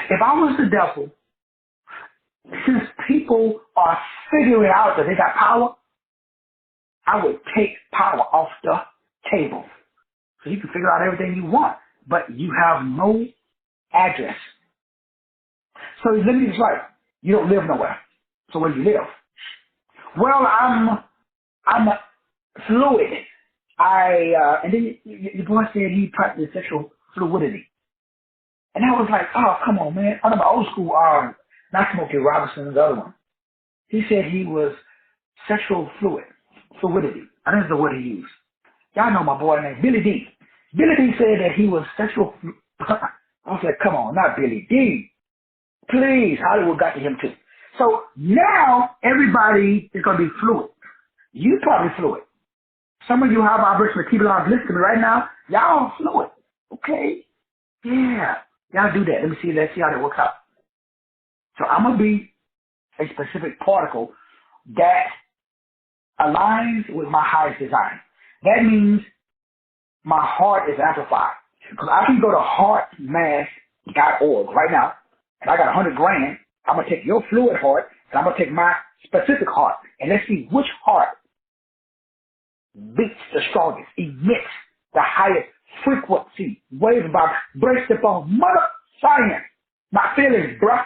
If I was the devil, since people are figuring out that they got power, I would take power off the table. So you can figure out everything you want, but you have no address. So you live this life. You don't live nowhere. So where do you live? Well, I'm fluid. And then your boy said he practiced sexual fluidity. And I was like, oh, come on, man. I remember old school, not Smokey Robinson, the other one. He said he was sexual fluidity. I think that's the word he used. Y'all know my boy named Billy D. Billy D said that he was sexual. I was like, come on, not Billy D. Please, Hollywood got to him too. So now everybody is going to be fluid. You probably fluid. Some of you have vibrational people out listening to me right now. Y'all fluid. Okay? Yeah. Y'all do that. Let's see how that works out. So I'm going to be a specific particle that aligns with my highest design. That means my heart is amplified. Because I can go to heartmath.org right now, and I got $100 grand. I'm going to take your fluid heart, and I'm going to take my specific heart, and let's see which heart beats the strongest, emits the highest frequency, wave about, breaks upon mother science, my feelings, bruh.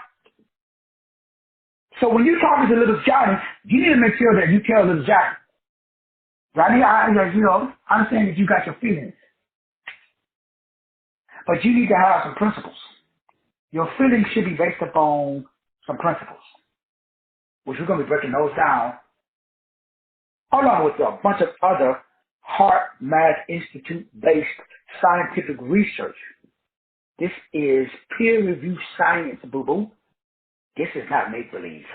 So when you're talking to little Johnny, you need to make sure that you tell little Johnny, Johnny, I understand that you got your feelings, but you need to have some principles. Your feelings should be based upon some principles, which we're going to be breaking those down along with a bunch of other Heart Math Institute-based scientific research. This is peer-reviewed science, boo-boo. This is not make-believe.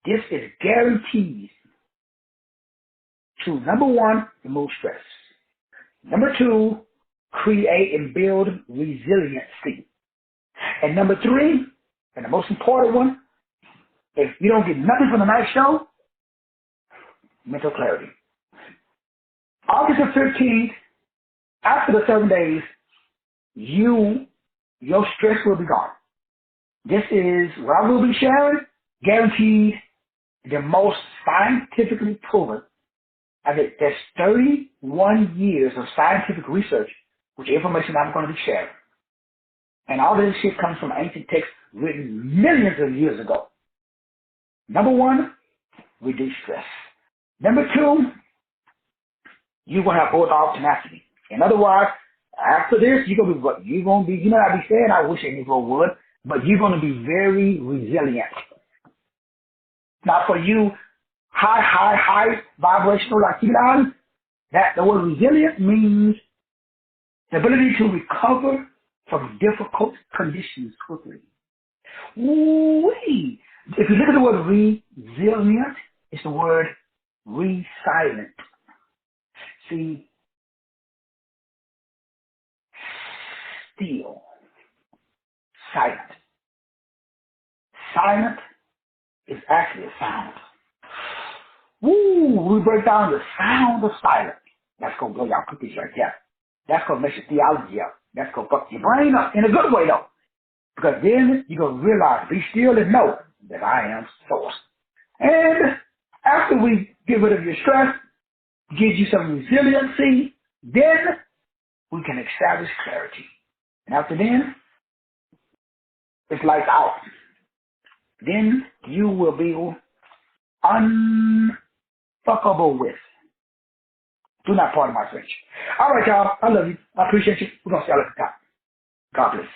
This is guaranteed to, number one, remove stress. Number two, create and build resiliency. And number three, and the most important one, if you don't get nothing from the night show, mental clarity. August the 15th, after the 7 days, your stress will be gone. This is what I will be sharing, guaranteed, the most scientifically proven. I mean, there's 31 years of scientific research, which information I'm going to be sharing. And all this shit comes from ancient texts written millions of years ago. Number one, reduce stress. Number two, you're going to have bulldog tenacity. In other words, after this, you may not be saying, I wish a Negro would, but you're going to be very resilient. Now for you, high vibrational like Elon, that the word resilient means the ability to recover from difficult conditions quickly. Ooh-wee. If you look at the word resilient, it's the word resilient. See, still, silent. Silent is actually a sound. Woo! We break down the sound of silence. That's going to blow y'all cookies right there. That's going to mess your theology up. That's going to fuck your brain up in a good way, though. Because then you're going to realize, be still and know that I am source. And after we get rid of your stress, give you some resiliency, then we can establish clarity. And after then, it's lights out. Then you will be unfuckable with. Do not pardon my French. All right, y'all. I love you. I appreciate you. We're going to see y'all at the top. God bless.